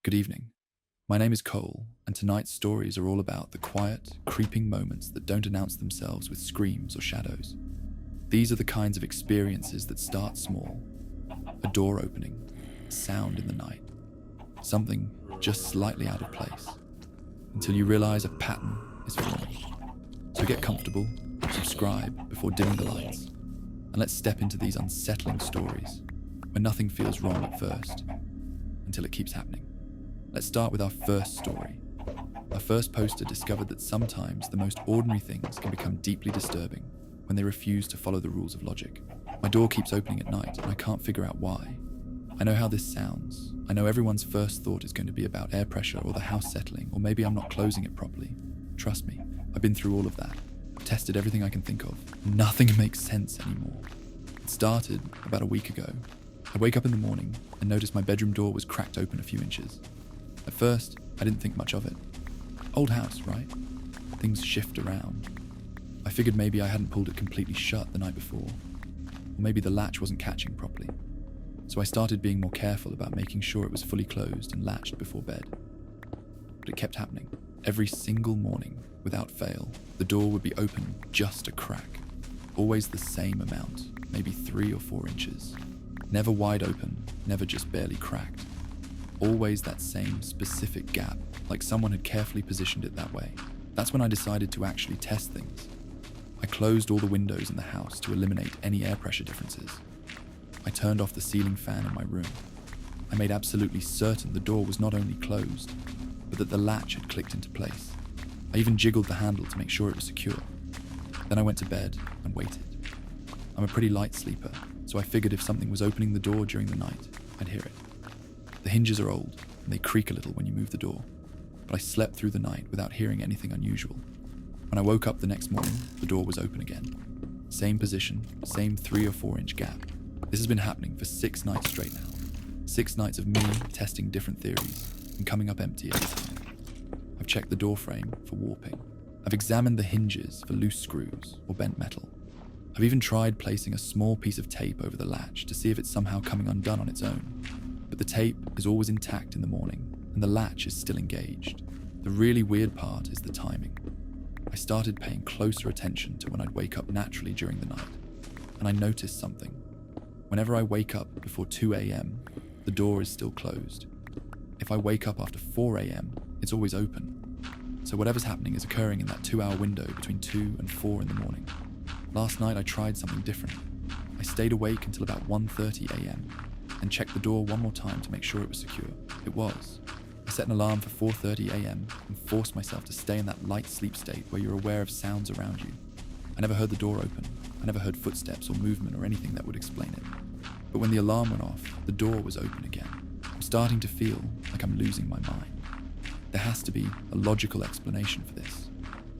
Good evening. My name is Cole, and tonight's stories are all about the quiet, creeping moments that don't announce themselves with screams or shadows. These are the kinds of experiences that start small. A door opening, a sound in the night, something just slightly out of place, until you realize a pattern is forming. So get comfortable, subscribe before dimming the lights, and let's step into these unsettling stories where nothing feels wrong at first, until it keeps happening. Let's start with our first story. Our first poster discovered that sometimes the most ordinary things can become deeply disturbing when they refuse to follow the rules of logic. My door keeps opening at night and I can't figure out why. I know how this sounds. I know everyone's first thought is going to be about air pressure or the house settling, or maybe I'm not closing it properly. Trust me, I've been through all of that. I've tested everything I can think of. Nothing makes sense anymore. It started about a week ago. I wake up in the morning and notice my bedroom door was cracked open a few inches. At first, I didn't think much of it. Old house, right? Things shift around. I figured maybe I hadn't pulled it completely shut the night before, or maybe the latch wasn't catching properly. So I started being more careful about making sure it was fully closed and latched before bed. But it kept happening. Every single morning, without fail, the door would be open just a crack. Always the same amount, maybe 3 or 4 inches. Never wide open, never just barely cracked. Always that same specific gap, like someone had carefully positioned it that way. That's when I decided to actually test things. I closed all the windows in the house to eliminate any air pressure differences. I turned off the ceiling fan in my room. I made absolutely certain the door was not only closed, but that the latch had clicked into place. I even jiggled the handle to make sure it was secure. Then I went to bed and waited. I'm a pretty light sleeper, so I figured if something was opening the door during the night, I'd hear it. The hinges are old, and they creak a little when you move the door, but I slept through the night without hearing anything unusual. When I woke up the next morning, the door was open again. Same position, same 3 or 4 inch gap. This has been happening for 6 nights straight now. 6 nights of me testing different theories and coming up empty every time. I've checked the door frame for warping. I've examined the hinges for loose screws or bent metal. I've even tried placing a small piece of tape over the latch to see if it's somehow coming undone on its own. But the tape is always intact in the morning, and the latch is still engaged. The really weird part is the timing. I started paying closer attention to when I'd wake up naturally during the night, and I noticed something. Whenever I wake up before 2 a.m., the door is still closed. If I wake up after 4 a.m., it's always open. So whatever's happening is occurring in that 2-hour window between 2 and 4 in the morning. Last night I tried something different. I stayed awake until about 1:30 a.m. and checked the door one more time to make sure it was secure. It was. I set an alarm for 4:30 a.m. and forced myself to stay in that light sleep state where you're aware of sounds around you. I never heard the door open. I never heard footsteps or movement or anything that would explain it. But when the alarm went off, the door was open again. I'm starting to feel like I'm losing my mind. There has to be a logical explanation for this,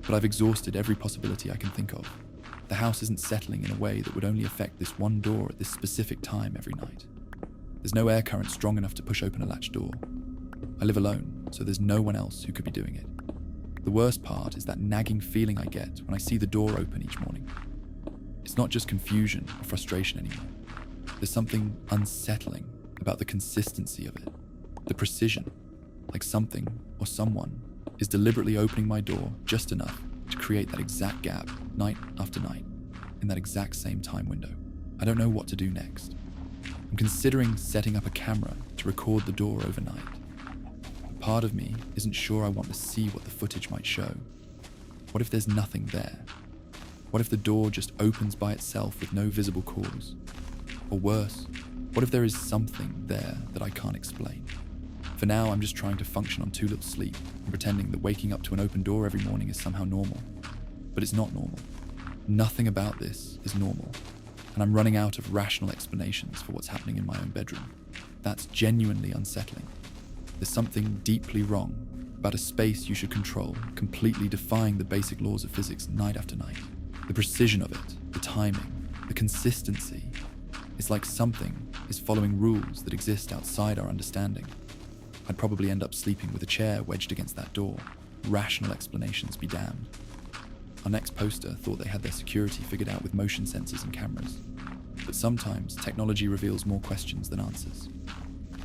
but I've exhausted every possibility I can think of. The house isn't settling in a way that would only affect this one door at this specific time every night. There's no air current strong enough to push open a latch door. I live alone, so there's no one else who could be doing it. The worst part is that nagging feeling I get when I see the door open each morning. It's not just confusion or frustration anymore. There's something unsettling about the consistency of it, the precision, like something or someone is deliberately opening my door just enough to create that exact gap night after night in that exact same time window. I don't know what to do next. I'm considering setting up a camera to record the door overnight. But part of me isn't sure I want to see what the footage might show. What if there's nothing there? What if the door just opens by itself with no visible cause? Or worse, what if there is something there that I can't explain? For now, I'm just trying to function on too little sleep and pretending that waking up to an open door every morning is somehow normal. But it's not normal. Nothing about this is normal. And I'm running out of rational explanations for what's happening in my own bedroom. That's genuinely unsettling. There's something deeply wrong about a space you should control, completely defying the basic laws of physics night after night. The precision of it, the timing, the consistency. It's like something is following rules that exist outside our understanding. I'd probably end up sleeping with a chair wedged against that door. Rational explanations be damned. Our next poster thought they had their security figured out with motion sensors and cameras. But sometimes technology reveals more questions than answers.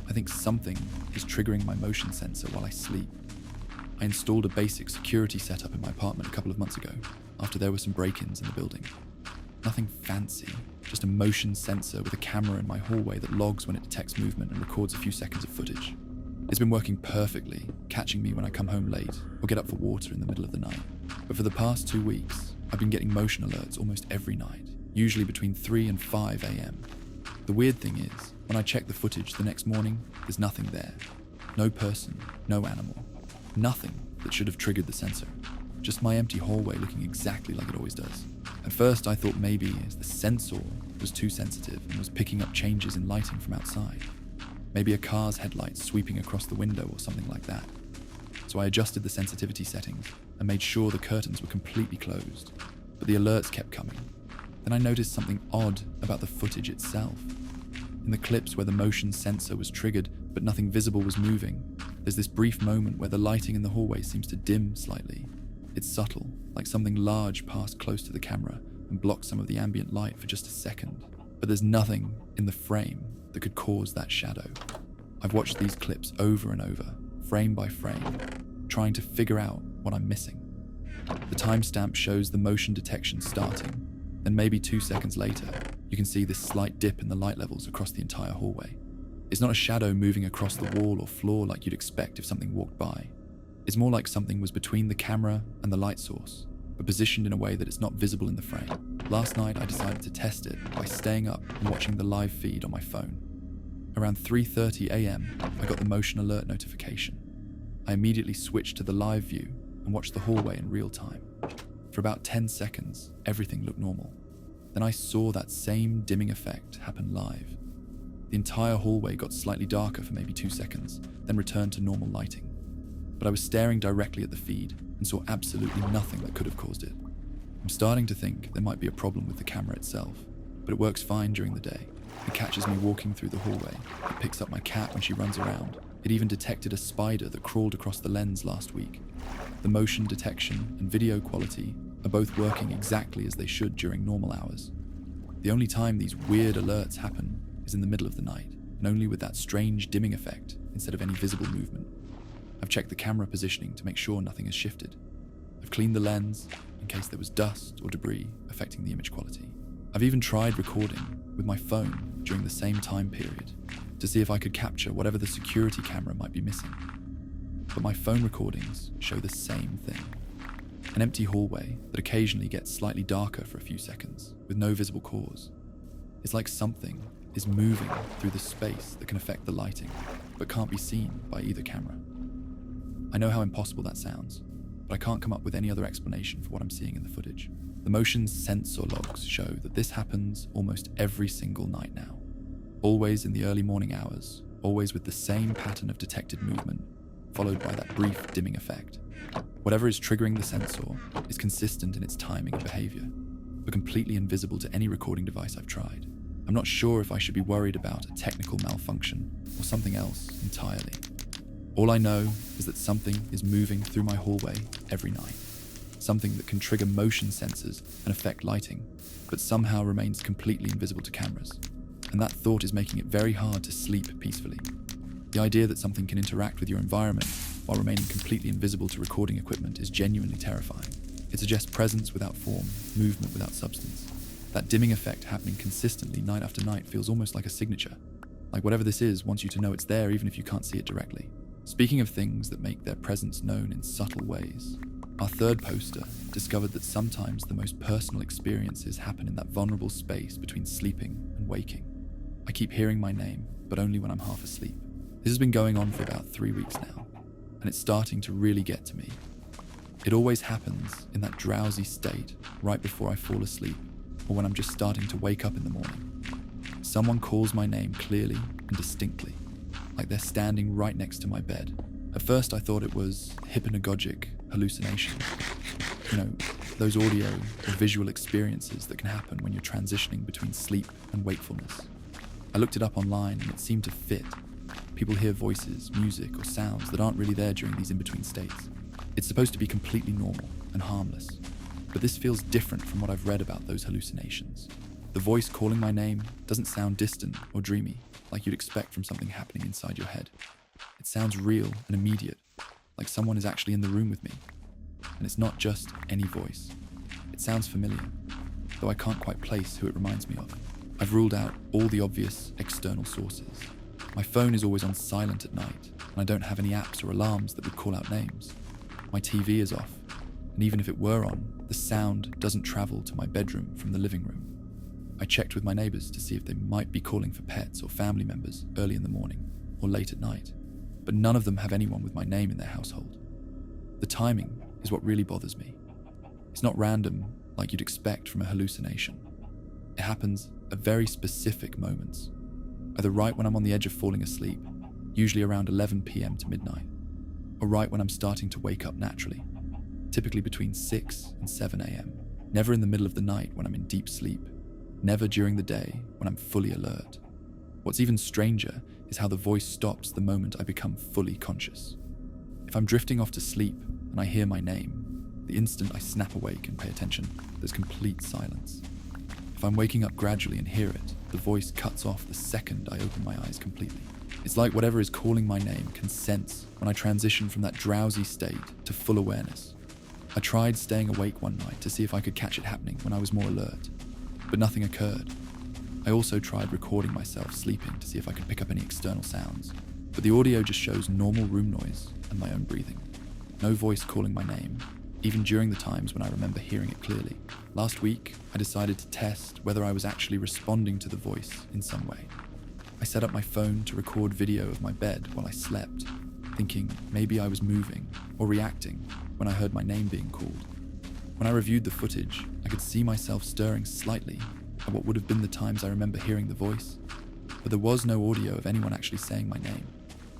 I think something is triggering my motion sensor while I sleep. I installed a basic security setup in my apartment a couple of months ago, after there were some break-ins in the building. Nothing fancy, just a motion sensor with a camera in my hallway that logs when it detects movement and records a few seconds of footage. It's been working perfectly, catching me when I come home late or get up for water in the middle of the night. But for the past 2 weeks, I've been getting motion alerts almost every night, usually between 3 and 5 a.m. The weird thing is, when I check the footage the next morning, there's nothing there. No person, no animal. Nothing that should have triggered the sensor. Just my empty hallway looking exactly like it always does. At first I thought maybe the sensor was too sensitive and was picking up changes in lighting from outside. Maybe a car's headlights sweeping across the window or something like that. So I adjusted the sensitivity settings and made sure the curtains were completely closed. But the alerts kept coming. Then I noticed something odd about the footage itself. In the clips where the motion sensor was triggered but nothing visible was moving, there's this brief moment where the lighting in the hallway seems to dim slightly. It's subtle, like something large passed close to the camera and blocked some of the ambient light for just a second. But there's nothing in the frame that could cause that shadow. I've watched these clips over and over, frame by frame, trying to figure out what I'm missing. The timestamp shows the motion detection starting, then maybe 2 seconds later, you can see this slight dip in the light levels across the entire hallway. It's not a shadow moving across the wall or floor like you'd expect if something walked by. It's more like something was between the camera and the light source, but positioned in a way that it's not visible in the frame. Last night I decided to test it by staying up and watching the live feed on my phone. Around 3:30 a.m, I got the motion alert notification. I immediately switched to the live view and watched the hallway in real time. For about 10 seconds, everything looked normal. Then I saw that same dimming effect happen live. The entire hallway got slightly darker for maybe 2 seconds, then returned to normal lighting. But I was staring directly at the feed and saw absolutely nothing that could have caused it. I'm starting to think there might be a problem with the camera itself, but it works fine during the day. It catches me walking through the hallway. It picks up my cat when she runs around. It even detected a spider that crawled across the lens last week. The motion detection and video quality are both working exactly as they should during normal hours. The only time these weird alerts happen is in the middle of the night, and only with that strange dimming effect instead of any visible movement. I've checked the camera positioning to make sure nothing has shifted. I've cleaned the lens in case there was dust or debris affecting the image quality. I've even tried recording with my phone during the same time period to see if I could capture whatever the security camera might be missing. But my phone recordings show the same thing. An empty hallway that occasionally gets slightly darker for a few seconds with no visible cause. It's like something is moving through the space that can affect the lighting, but can't be seen by either camera. I know how impossible that sounds, but I can't come up with any other explanation for what I'm seeing in the footage. The motion sensor logs show that this happens almost every single night now. Always in the early morning hours, always with the same pattern of detected movement, followed by that brief dimming effect. Whatever is triggering the sensor is consistent in its timing and behavior, but completely invisible to any recording device I've tried. I'm not sure if I should be worried about a technical malfunction or something else entirely. All I know is that something is moving through my hallway every night. Something that can trigger motion sensors and affect lighting, but somehow remains completely invisible to cameras. And that thought is making it very hard to sleep peacefully. The idea that something can interact with your environment while remaining completely invisible to recording equipment is genuinely terrifying. It suggests presence without form, movement without substance. That dimming effect happening consistently night after night feels almost like a signature. Like whatever this is wants you to know it's there even if you can't see it directly. Speaking of things that make their presence known in subtle ways, our third poster discovered that sometimes the most personal experiences happen in that vulnerable space between sleeping and waking. I keep hearing my name, but only when I'm half asleep. This has been going on for about 3 weeks now, and it's starting to really get to me. It always happens in that drowsy state right before I fall asleep, or when I'm just starting to wake up in the morning. Someone calls my name clearly and distinctly, like they're standing right next to my bed. At first I thought it was hypnagogic hallucination. Those audio or visual experiences that can happen when you're transitioning between sleep and wakefulness. I looked it up online and it seemed to fit. People hear voices, music, or sounds that aren't really there during these in-between states. It's supposed to be completely normal and harmless, but this feels different from what I've read about those hallucinations. The voice calling my name doesn't sound distant or dreamy. like you'd expect from something happening inside your head. It sounds real and immediate, like someone is actually in the room with me. And it's not just any voice. It sounds familiar, though I can't quite place who it reminds me of. I've ruled out all the obvious external sources. My phone is always on silent at night, and I don't have any apps or alarms that would call out names. My TV is off, and even if it were on, the sound doesn't travel to my bedroom from the living room. I checked with my neighbours to see if they might be calling for pets or family members early in the morning or late at night, but none of them have anyone with my name in their household. The timing is what really bothers me. It's not random like you'd expect from a hallucination. It happens at very specific moments, either right when I'm on the edge of falling asleep, usually around 11 p.m. to midnight, or right when I'm starting to wake up naturally, typically between 6 and 7 a.m. Never in the middle of the night when I'm in deep sleep, never during the day when I'm fully alert. What's even stranger is how the voice stops the moment I become fully conscious. If I'm drifting off to sleep and I hear my name, the instant I snap awake and pay attention, there's complete silence. If I'm waking up gradually and hear it, the voice cuts off the second I open my eyes completely. It's like whatever is calling my name can sense when I transition from that drowsy state to full awareness. I tried staying awake one night to see if I could catch it happening when I was more alert, but nothing occurred. I also tried recording myself sleeping to see if I could pick up any external sounds, but the audio just shows normal room noise and my own breathing. No voice calling my name, even during the times when I remember hearing it clearly. Last week, I decided to test whether I was actually responding to the voice in some way. I set up my phone to record video of my bed while I slept, thinking maybe I was moving or reacting when I heard my name being called. When I reviewed the footage, I could see myself stirring slightly at what would have been the times I remember hearing the voice, but there was no audio of anyone actually saying my name.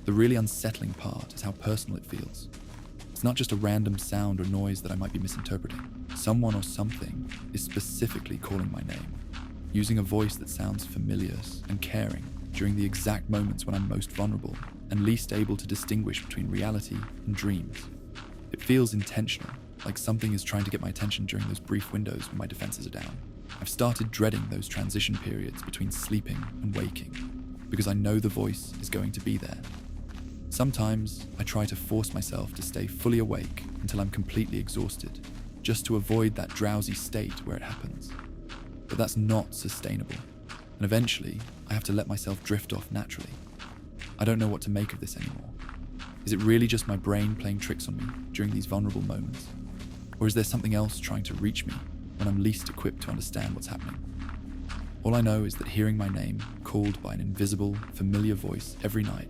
The really unsettling part is how personal it feels. It's not just a random sound or noise that I might be misinterpreting. Someone or something is specifically calling my name, using a voice that sounds familiar and caring during the exact moments when I'm most vulnerable and least able to distinguish between reality and dreams. It feels intentional, like something is trying to get my attention during those brief windows when my defenses are down. I've started dreading those transition periods between sleeping and waking, because I know the voice is going to be there. Sometimes I try to force myself to stay fully awake until I'm completely exhausted, just to avoid that drowsy state where it happens. But that's not sustainable, and eventually I have to let myself drift off naturally. I don't know what to make of this anymore. Is it really just my brain playing tricks on me during these vulnerable moments? Or is there something else trying to reach me when I'm least equipped to understand what's happening? All I know is that hearing my name called by an invisible, familiar voice every night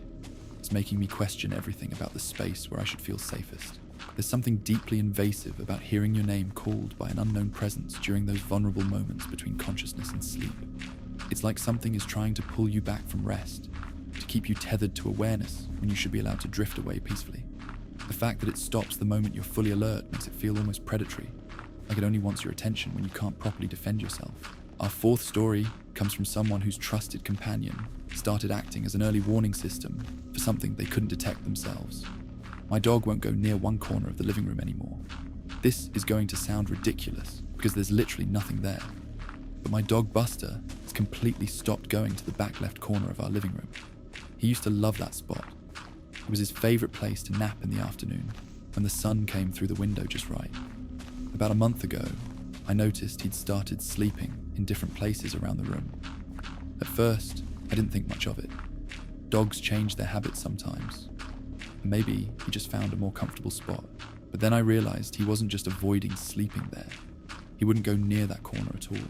is making me question everything about the space where I should feel safest. There's something deeply invasive about hearing your name called by an unknown presence during those vulnerable moments between consciousness and sleep. It's like something is trying to pull you back from rest, to keep you tethered to awareness when you should be allowed to drift away peacefully. The fact that it stops the moment you're fully alert makes it feel almost predatory, like it only wants your attention when you can't properly defend yourself. Our fourth story comes from someone whose trusted companion started acting as an early warning system for something they couldn't detect themselves. My dog won't go near one corner of the living room anymore. This is going to sound ridiculous because there's literally nothing there. But my dog Buster has completely stopped going to the back left corner of our living room. He used to love that spot. It was his favourite place to nap in the afternoon when the sun came through the window just right. About a month ago, I noticed he'd started sleeping in different places around the room. At first, I didn't think much of it. Dogs change their habits sometimes. And maybe he just found a more comfortable spot. But then I realised he wasn't just avoiding sleeping there. He wouldn't go near that corner at all.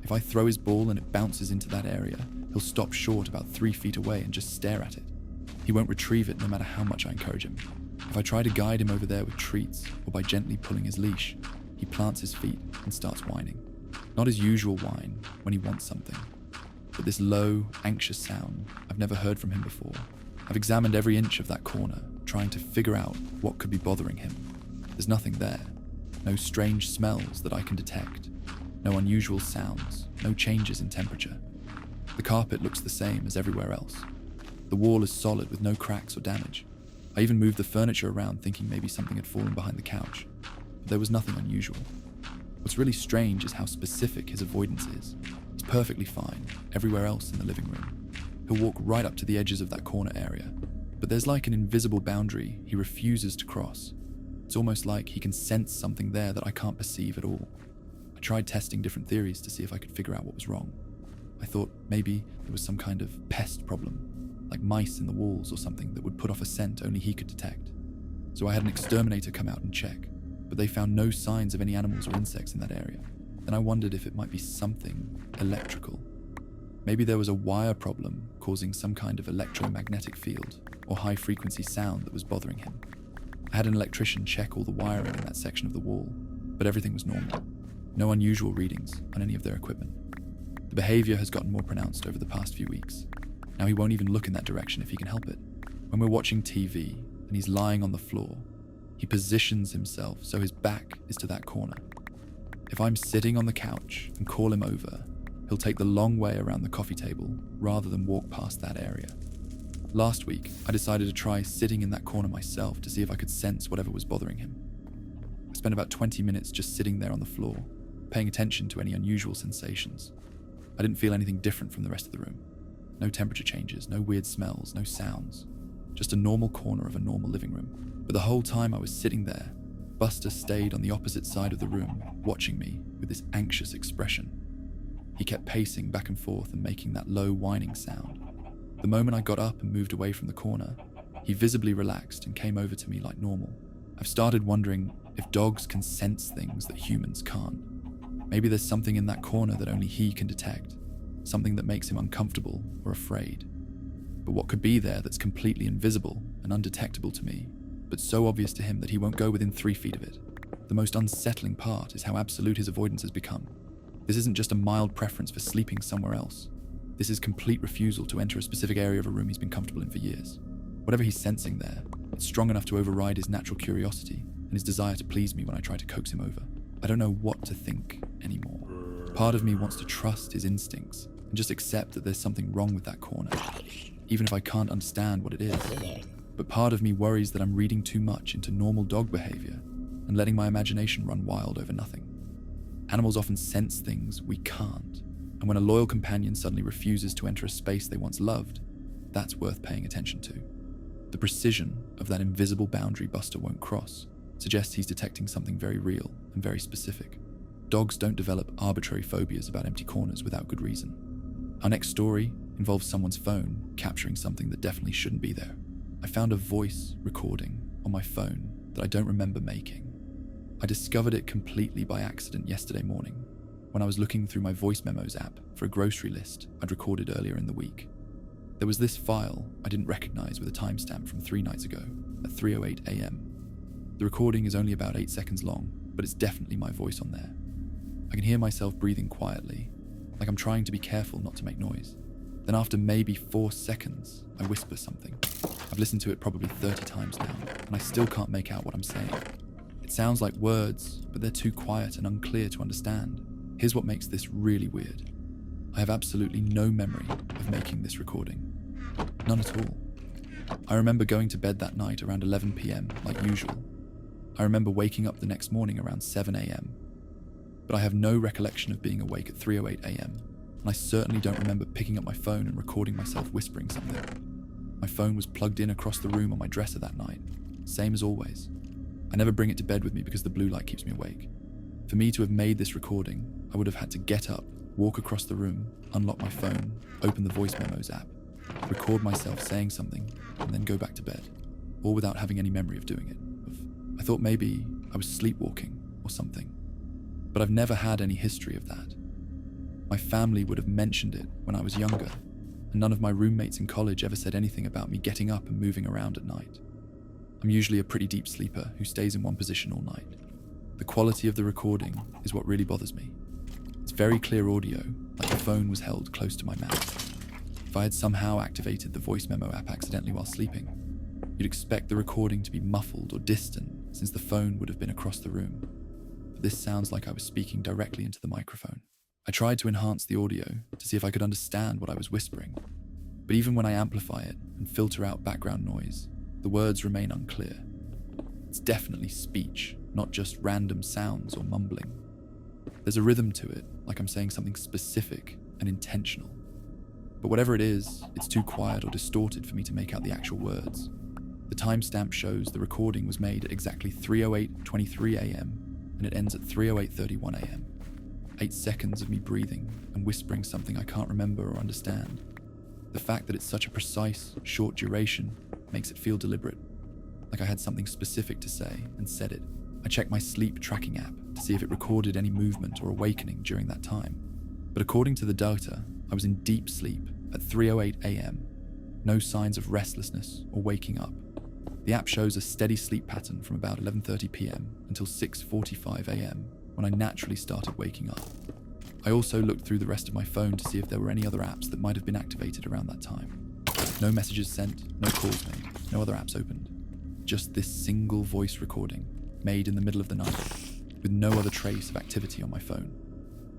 If I throw his ball and it bounces into that area, he'll stop short about 3 feet away and just stare at it. He won't retrieve it no matter how much I encourage him. If I try to guide him over there with treats or by gently pulling his leash, he plants his feet and starts whining. Not his usual whine when he wants something, but this low, anxious sound I've never heard from him before. I've examined every inch of that corner, trying to figure out what could be bothering him. There's nothing there. No strange smells that I can detect. No unusual sounds. No changes in temperature. The carpet looks the same as everywhere else. The wall is solid with no cracks or damage. I even moved the furniture around thinking maybe something had fallen behind the couch. But there was nothing unusual. What's really strange is how specific his avoidance is. He's perfectly fine everywhere else in the living room. He'll walk right up to the edges of that corner area, but there's like an invisible boundary he refuses to cross. It's almost like he can sense something there that I can't perceive at all. I tried testing different theories to see if I could figure out what was wrong. I thought maybe there was some kind of pest problem, like mice in the walls or something that would put off a scent only he could detect. So I had an exterminator come out and check, but they found no signs of any animals or insects in that area. Then I wondered if it might be something electrical. Maybe there was a wire problem causing some kind of electromagnetic field or high-frequency sound that was bothering him. I had an electrician check all the wiring in that section of the wall, but everything was normal. No unusual readings on any of their equipment. The behavior has gotten more pronounced over the past few weeks. Now he won't even look in that direction if he can help it. When we're watching TV and he's lying on the floor, he positions himself so his back is to that corner. If I'm sitting on the couch and call him over, he'll take the long way around the coffee table rather than walk past that area. Last week, I decided to try sitting in that corner myself to see if I could sense whatever was bothering him. I spent about 20 minutes just sitting there on the floor, paying attention to any unusual sensations. I didn't feel anything different from the rest of the room. No temperature changes, no weird smells, no sounds. Just a normal corner of a normal living room. But the whole time I was sitting there, Buster stayed on the opposite side of the room, watching me with this anxious expression. He kept pacing back and forth and making that low whining sound. The moment I got up and moved away from the corner, he visibly relaxed and came over to me like normal. I've started wondering if dogs can sense things that humans can't. Maybe there's something in that corner that only he can detect, something that makes him uncomfortable or afraid. But what could be there that's completely invisible and undetectable to me, but so obvious to him that he won't go within 3 feet of it? The most unsettling part is how absolute his avoidance has become. This isn't just a mild preference for sleeping somewhere else. This is complete refusal to enter a specific area of a room he's been comfortable in for years. Whatever he's sensing there, it's strong enough to override his natural curiosity and his desire to please me when I try to coax him over. I don't know what to think anymore. Part of me wants to trust his instincts and just accept that there's something wrong with that corner, even if I can't understand what it is. But part of me worries that I'm reading too much into normal dog behavior and letting my imagination run wild over nothing. Animals often sense things we can't, and when a loyal companion suddenly refuses to enter a space they once loved, that's worth paying attention to. The precision of that invisible boundary Buster won't cross suggests he's detecting something very real and very specific. Dogs don't develop arbitrary phobias about empty corners without good reason. Our next story involves someone's phone capturing something that definitely shouldn't be there. I found a voice recording on my phone that I don't remember making. I discovered it completely by accident yesterday morning when I was looking through my voice memos app for a grocery list I'd recorded earlier in the week. There was this file I didn't recognize with a timestamp from 3 nights ago at 3:08 a.m. The recording is only about 8 seconds long, but it's definitely my voice on there. I can hear myself breathing quietly, like I'm trying to be careful not to make noise. Then after maybe 4 seconds, I whisper something. I've listened to it probably 30 times now, and I still can't make out what I'm saying. It sounds like words, but they're too quiet and unclear to understand. Here's what makes this really weird. I have absolutely no memory of making this recording. None at all. I remember going to bed that night around 11 p.m. like usual. I remember waking up the next morning around 7 a.m. But I have no recollection of being awake at 3:08 a.m. And I certainly don't remember picking up my phone and recording myself whispering something. My phone was plugged in across the room on my dresser that night, same as always. I never bring it to bed with me because the blue light keeps me awake. For me to have made this recording, I would have had to get up, walk across the room, unlock my phone, open the voice memos app, record myself saying something, and then go back to bed, all without having any memory of doing it. I thought maybe I was sleepwalking or something, but I've never had any history of that. My family would have mentioned it when I was younger, and none of my roommates in college ever said anything about me getting up and moving around at night. I'm usually a pretty deep sleeper who stays in one position all night. The quality of the recording is what really bothers me. It's very clear audio, like the phone was held close to my mouth. If I had somehow activated the voice memo app accidentally while sleeping, you'd expect the recording to be muffled or distant since the phone would have been across the room. But this sounds like I was speaking directly into the microphone. I tried to enhance the audio to see if I could understand what I was whispering, but even when I amplify it and filter out background noise, the words remain unclear. It's definitely speech, not just random sounds or mumbling. There's a rhythm to it, like I'm saying something specific and intentional. But whatever it is, it's too quiet or distorted for me to make out the actual words. The timestamp shows the recording was made at exactly 3:08:23 a.m. and it ends at 3:08:31 a.m. 8 seconds of me breathing and whispering something I can't remember or understand. The fact that it's such a precise, short duration makes it feel deliberate, like I had something specific to say and said it. I checked my sleep tracking app to see if it recorded any movement or awakening during that time. But according to the data, I was in deep sleep at 3:08 a.m. No signs of restlessness or waking up. The app shows a steady sleep pattern from about 11:30 p.m. until 6:45 a.m. when I naturally started waking up. I also looked through the rest of my phone to see if there were any other apps that might have been activated around that time. No messages sent, no calls made, no other apps opened. Just this single voice recording made in the middle of the night with no other trace of activity on my phone.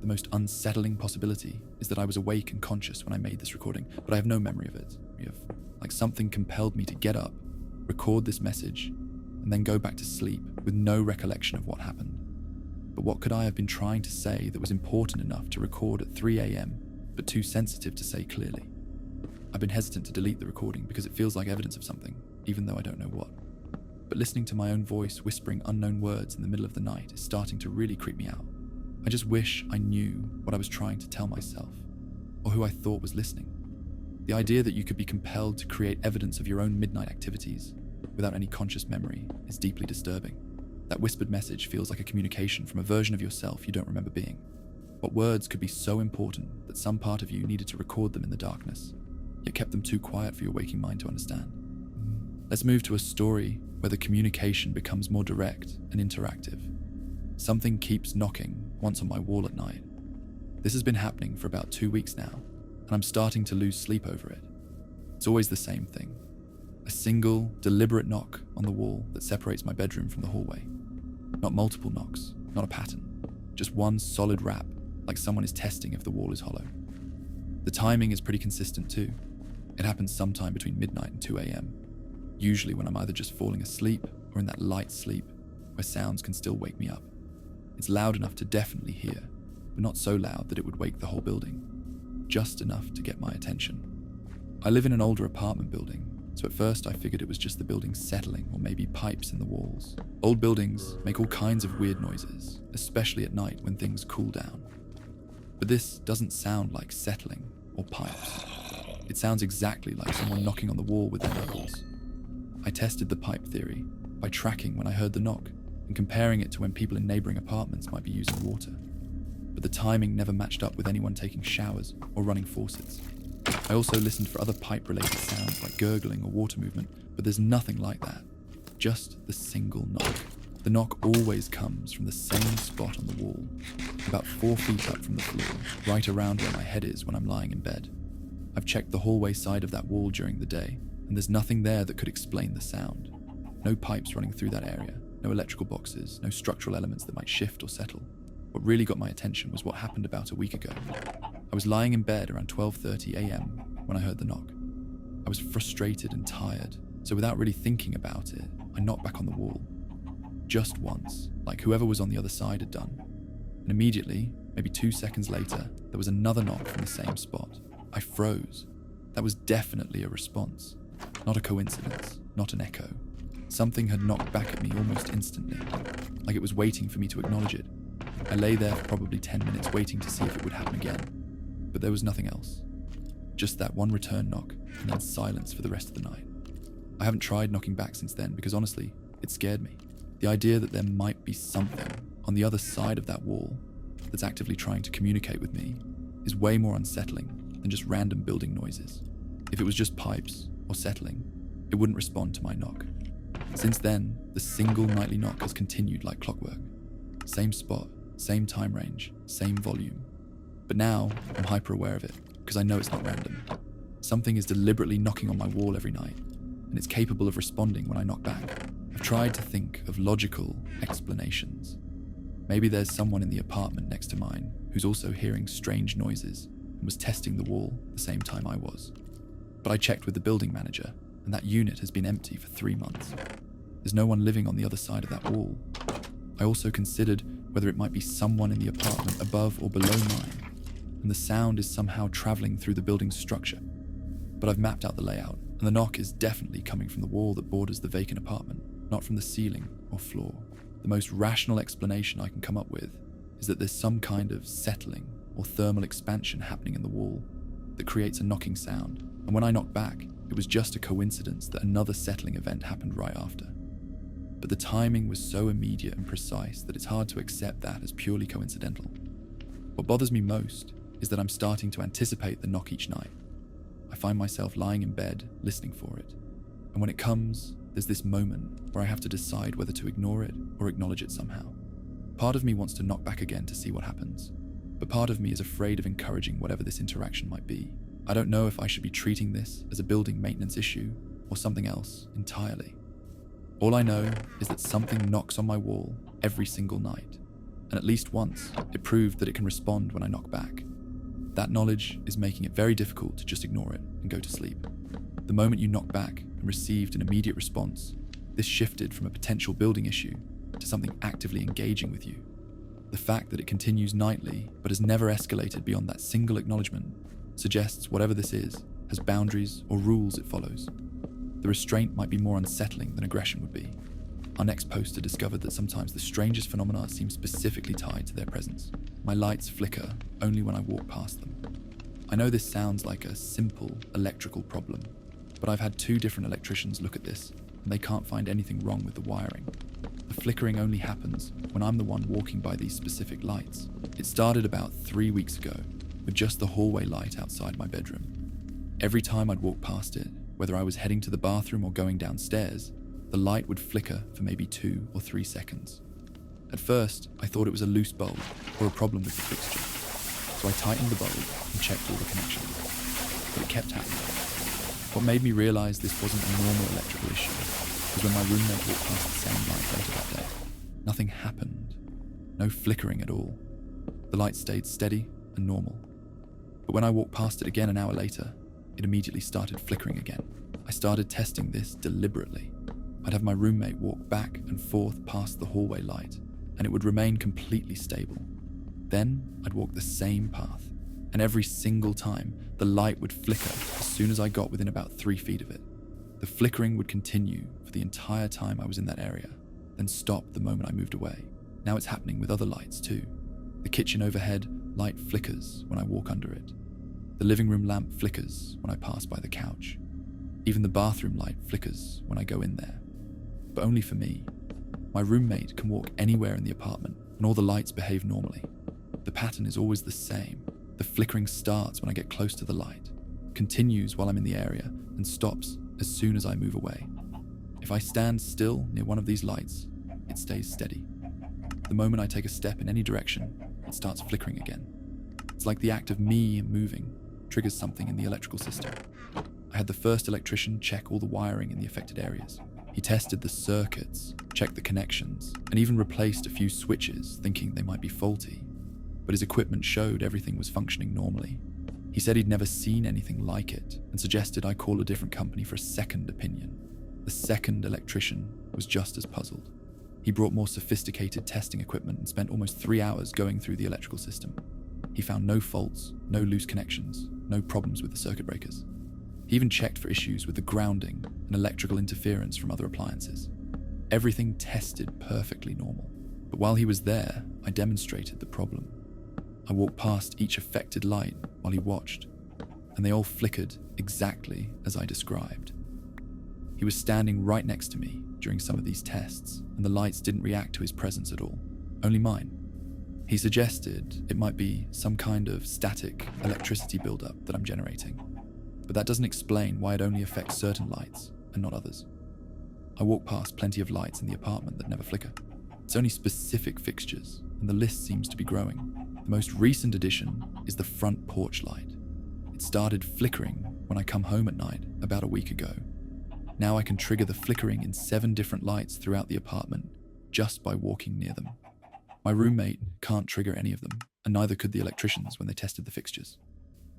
The most unsettling possibility is that I was awake and conscious when I made this recording, but I have no memory of it. Like something compelled me to get up, record this message, and then go back to sleep with no recollection of what happened. But what could I have been trying to say that was important enough to record at 3 a.m, but too sensitive to say clearly? I've been hesitant to delete the recording because it feels like evidence of something, even though I don't know what. But listening to my own voice whispering unknown words in the middle of the night is starting to really creep me out. I just wish I knew what I was trying to tell myself, or who I thought was listening. The idea that you could be compelled to create evidence of your own midnight activities without any conscious memory is deeply disturbing. That whispered message feels like a communication from a version of yourself you don't remember being. What words could be so important that some part of you needed to record them in the darkness, yet kept them too quiet for your waking mind to understand? Let's move to a story where the communication becomes more direct and interactive. Something keeps knocking once on my wall at night. This has been happening for about 2 weeks now, and I'm starting to lose sleep over it. It's always the same thing. A single, deliberate knock on the wall that separates my bedroom from the hallway. Not multiple knocks, not a pattern. Just one solid rap, like someone is testing if the wall is hollow. The timing is pretty consistent too. It happens sometime between midnight and 2 a.m. Usually when I'm either just falling asleep or in that light sleep where sounds can still wake me up. It's loud enough to definitely hear, but not so loud that it would wake the whole building. Just enough to get my attention. I live in an older apartment building, so at first I figured it was just the building settling or maybe pipes in the walls. Old buildings make all kinds of weird noises, especially at night when things cool down. But this doesn't sound like settling or pipes. It sounds exactly like someone knocking on the wall with their knuckles. I tested the pipe theory by tracking when I heard the knock and comparing it to when people in neighbouring apartments might be using water. But the timing never matched up with anyone taking showers or running faucets. I also listened for other pipe-related sounds like gurgling or water movement, but there's nothing like that. Just the single knock. The knock always comes from the same spot on the wall, about 4 feet up from the floor, right around where my head is when I'm lying in bed. I've checked the hallway side of that wall during the day, and there's nothing there that could explain the sound. No pipes running through that area, no electrical boxes, no structural elements that might shift or settle. What really got my attention was what happened about a week ago. I was lying in bed around 12:30 a.m. when I heard the knock. I was frustrated and tired, so without really thinking about it, I knocked back on the wall. Just once, like whoever was on the other side had done. And immediately, maybe 2 seconds later, there was another knock from the same spot. I froze. That was definitely a response. Not a coincidence, not an echo. Something had knocked back at me almost instantly, like it was waiting for me to acknowledge it. I lay there for probably 10 minutes waiting to see if it would happen again, but there was nothing else. Just that one return knock, and then silence for the rest of the night. I haven't tried knocking back since then because honestly, it scared me. The idea that there might be something on the other side of that wall that's actively trying to communicate with me is way more unsettling than just random building noises. If it was just pipes or settling, it wouldn't respond to my knock. Since then, the single nightly knock has continued like clockwork. Same spot, same time range, same volume. But now, I'm hyper aware of it, because I know it's not random. Something is deliberately knocking on my wall every night, and it's capable of responding when I knock back. I've tried to think of logical explanations. Maybe there's someone in the apartment next to mine who's also hearing strange noises and was testing the wall the same time I was. But I checked with the building manager, and that unit has been empty for 3 months. There's no one living on the other side of that wall. I also considered whether it might be someone in the apartment above or below mine, and the sound is somehow traveling through the building's structure. But I've mapped out the layout, and the knock is definitely coming from the wall that borders the vacant apartment, not from the ceiling or floor. The most rational explanation I can come up with is that there's some kind of settling or thermal expansion happening in the wall that creates a knocking sound, and when I knocked back, it was just a coincidence that another settling event happened right after. But the timing was so immediate and precise that it's hard to accept that as purely coincidental. What bothers me most is that I'm starting to anticipate the knock each night. I find myself lying in bed, listening for it, and when it comes, there's this moment where I have to decide whether to ignore it or acknowledge it somehow. Part of me wants to knock back again to see what happens, but part of me is afraid of encouraging whatever this interaction might be. I don't know if I should be treating this as a building maintenance issue or something else entirely. All I know is that something knocks on my wall every single night, and at least once it proved that it can respond when I knock back. That knowledge is making it very difficult to just ignore it and go to sleep. The moment you knock back and received an immediate response, this shifted from a potential building issue to something actively engaging with you. The fact that it continues nightly but has never escalated beyond that single acknowledgement suggests whatever this is has boundaries or rules it follows. The restraint might be more unsettling than aggression would be. Our next poster discovered that sometimes the strangest phenomena seem specifically tied to their presence. My lights flicker only when I walk past them. I know this sounds like a simple electrical problem, but I've had 2 different electricians look at this, and they can't find anything wrong with the wiring. The flickering only happens when I'm the one walking by these specific lights. It started about 3 weeks ago, with just the hallway light outside my bedroom. Every time I'd walk past it, whether I was heading to the bathroom or going downstairs, the light would flicker for maybe 2 or 3 seconds. At first, I thought it was a loose bulb or a problem with the fixture, so I tightened the bulb and checked all the connections, but it kept happening. What made me realise this wasn't a normal electrical issue was when my roommate walked past the same light later that day. Nothing happened, no flickering at all. The light stayed steady and normal. But when I walked past it again an hour later, it immediately started flickering again. I started testing this deliberately. I'd have my roommate walk back and forth past the hallway light, and it would remain completely stable. Then I'd walk the same path, and every single time, the light would flicker as soon as I got within about 3 feet of it. The flickering would continue for the entire time I was in that area, then stop the moment I moved away. Now it's happening with other lights too. The kitchen overhead light flickers when I walk under it. The living room lamp flickers when I pass by the couch. Even the bathroom light flickers when I go in there. But only for me. My roommate can walk anywhere in the apartment and all the lights behave normally. The pattern is always the same. The flickering starts when I get close to the light, continues while I'm in the area, and stops as soon as I move away. If I stand still near one of these lights, it stays steady. The moment I take a step in any direction, it starts flickering again. It's like the act of me moving triggers something in the electrical system. I had the first electrician check all the wiring in the affected areas. He tested the circuits, checked the connections, and even replaced a few switches, thinking they might be faulty. But his equipment showed everything was functioning normally. He said he'd never seen anything like it, and suggested I call a different company for a second opinion. The second electrician was just as puzzled. He brought more sophisticated testing equipment and spent almost 3 hours going through the electrical system. He found no faults, no loose connections, no problems with the circuit breakers. He even checked for issues with the grounding and electrical interference from other appliances. Everything tested perfectly normal. But while he was there, I demonstrated the problem. I walked past each affected light while he watched, and they all flickered exactly as I described. He was standing right next to me during some of these tests, and the lights didn't react to his presence at all, only mine. He suggested it might be some kind of static electricity buildup that I'm generating, but that doesn't explain why it only affects certain lights and not others. I walk past plenty of lights in the apartment that never flicker. It's only specific fixtures, and the list seems to be growing. The most recent addition is the front porch light. It started flickering when I come home at night about a week ago. Now I can trigger the flickering in 7 different lights throughout the apartment just by walking near them. My roommate can't trigger any of them, and neither could the electricians when they tested the fixtures.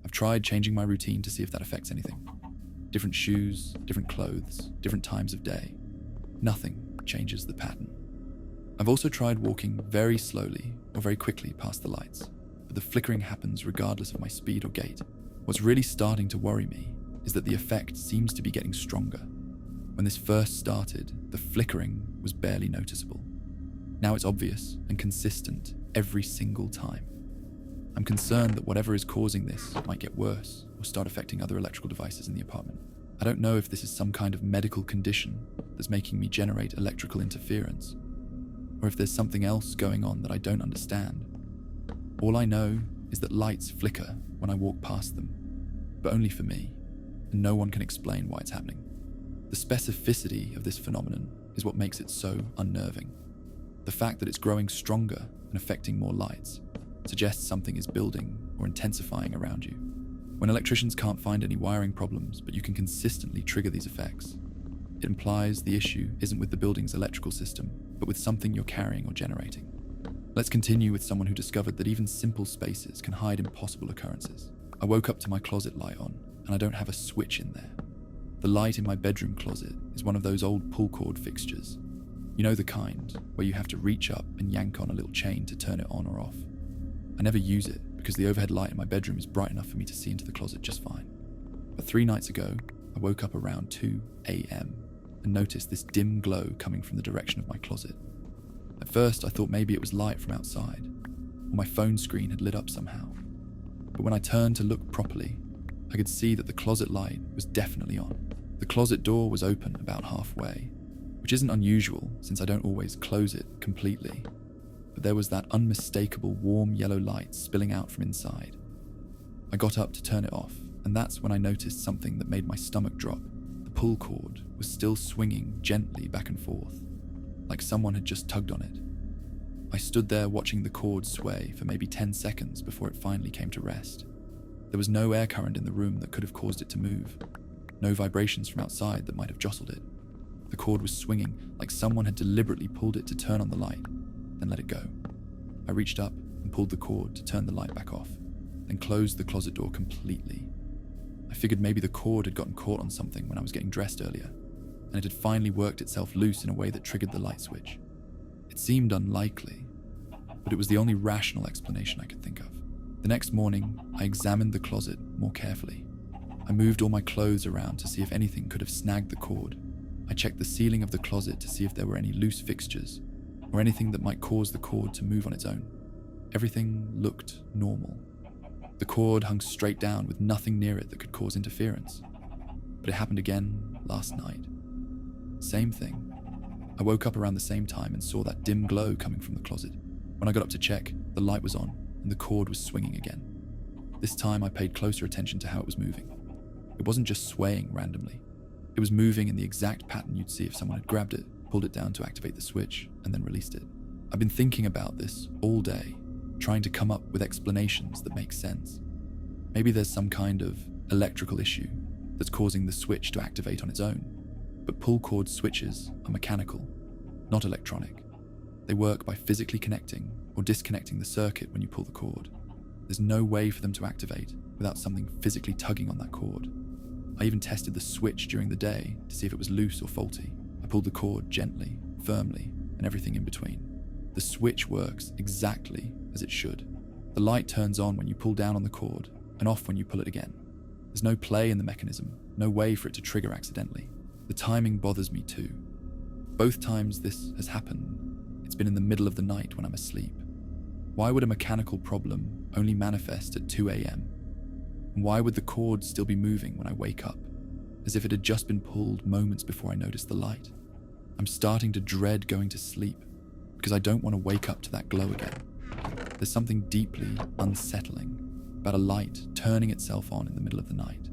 I've tried changing my routine to see if that affects anything. Different shoes, different clothes, different times of day. Nothing changes the pattern. I've also tried walking very slowly or very quickly past the lights, but but the flickering happens regardless of my speed or gait. What's really starting to worry me is that the effect seems to be getting stronger. When this first started, the flickering was barely noticeable. Now it's obvious and consistent every single time. I'm concerned that whatever is causing this might get worse or start affecting other electrical devices in the apartment. I don't know if this is some kind of medical condition that's making me generate electrical interference, or if there's something else going on that I don't understand. All I know is that lights flicker when I walk past them, but only for me, and no one can explain why it's happening. The specificity of this phenomenon is what makes it so unnerving. The fact that it's growing stronger and affecting more lights suggests something is building or intensifying around you. When electricians can't find any wiring problems, but you can consistently trigger these effects, it implies the issue isn't with the building's electrical system, but with something you're carrying or generating. Let's continue with someone who discovered that even simple spaces can hide impossible occurrences. I woke up to my closet light on, and I don't have a switch in there. The light in my bedroom closet is one of those old pull cord fixtures. You know, the kind where you have to reach up and yank on a little chain to turn it on or off. I never use it because the overhead light in my bedroom is bright enough for me to see into the closet just fine. But 3 nights ago, I woke up around 2 a.m. and noticed this dim glow coming from the direction of my closet. At first, I thought maybe it was light from outside, or my phone screen had lit up somehow. But when I turned to look properly, I could see that the closet light was definitely on. The closet door was open about halfway, which isn't unusual since I don't always close it completely. But there was that unmistakable warm yellow light spilling out from inside. I got up to turn it off, and that's when I noticed something that made my stomach drop. The pull cord was still swinging gently back and forth, like someone had just tugged on it. I stood there watching the cord sway for maybe 10 seconds before it finally came to rest. There was no air current in the room that could have caused it to move, no vibrations from outside that might have jostled it. The cord was swinging like someone had deliberately pulled it to turn on the light, then let it go. I reached up and pulled the cord to turn the light back off, then closed the closet door completely. I figured maybe the cord had gotten caught on something when I was getting dressed earlier, and it had finally worked itself loose in a way that triggered the light switch. It seemed unlikely, but it was the only rational explanation I could think of. The next morning, I examined the closet more carefully. I moved all my clothes around to see if anything could have snagged the cord. I checked the ceiling of the closet to see if there were any loose fixtures, or anything that might cause the cord to move on its own. Everything looked normal. The cord hung straight down with nothing near it that could cause interference. But it happened again last night. Same thing. I woke up around the same time and saw that dim glow coming from the closet. When I got up to check, the light was on and the cord was swinging again. This time I paid closer attention to how it was moving. It wasn't just swaying randomly. It was moving in the exact pattern you'd see if someone had grabbed it, pulled it down to activate the switch, and then released it. I've been thinking about this all day, trying to come up with explanations that make sense. Maybe there's some kind of electrical issue that's causing the switch to activate on its own. But pull cord switches are mechanical, not electronic. They work by physically connecting or disconnecting the circuit when you pull the cord. There's no way for them to activate without something physically tugging on that cord. I even tested the switch during the day to see if it was loose or faulty. I pulled the cord gently, firmly, and everything in between. The switch works exactly as it should. The light turns on when you pull down on the cord and off when you pull it again. There's no play in the mechanism, no way for it to trigger accidentally. The timing bothers me too. Both times this has happened, it's been in the middle of the night when I'm asleep. Why would a mechanical problem only manifest at 2 a.m? And why would the cord still be moving when I wake up, as if it had just been pulled moments before I noticed the light? I'm starting to dread going to sleep because I don't want to wake up to that glow again. There's something deeply unsettling about a light turning itself on in the middle of the night,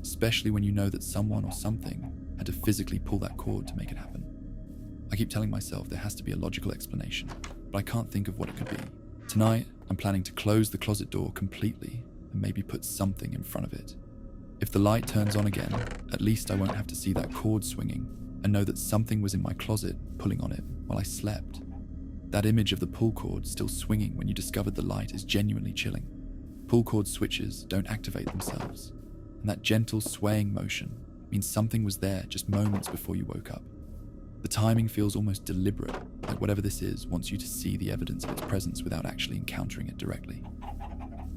especially when you know that someone or something had to physically pull that cord to make it happen. I keep telling myself there has to be a logical explanation, but I can't think of what it could be. Tonight, I'm planning to close the closet door completely and maybe put something in front of it. If the light turns on again, at least I won't have to see that cord swinging and know that something was in my closet pulling on it while I slept. That image of the pull cord still swinging when you discovered the light is genuinely chilling. Pull cord switches don't activate themselves, and that gentle swaying motion means something was there just moments before you woke up. The timing feels almost deliberate, like whatever this is wants you to see the evidence of its presence without actually encountering it directly.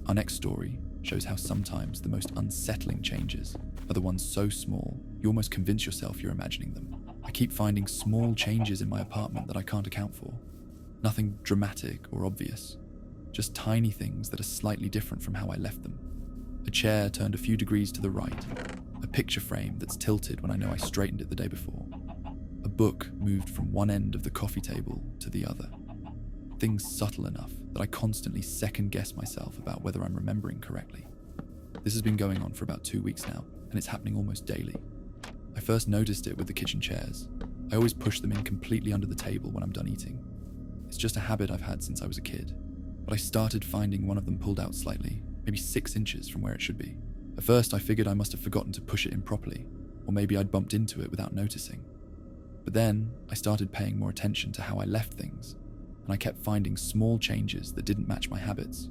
Our next story shows how sometimes the most unsettling changes are the ones so small, you almost convince yourself you're imagining them. I keep finding small changes in my apartment that I can't account for. Nothing dramatic or obvious, just tiny things that are slightly different from how I left them. A chair turned a few degrees to the right, a picture frame that's tilted when I know I straightened it the day before. A book moved from one end of the coffee table to the other. Things subtle enough that I constantly second-guess myself about whether I'm remembering correctly. This has been going on for about 2 weeks now, and it's happening almost daily. I first noticed it with the kitchen chairs. I always push them in completely under the table when I'm done eating. It's just a habit I've had since I was a kid. But I started finding one of them pulled out slightly, maybe 6 inches from where it should be. At first, I figured I must have forgotten to push it in properly, or maybe I'd bumped into it without noticing. But then, I started paying more attention to how I left things, and I kept finding small changes that didn't match my habits.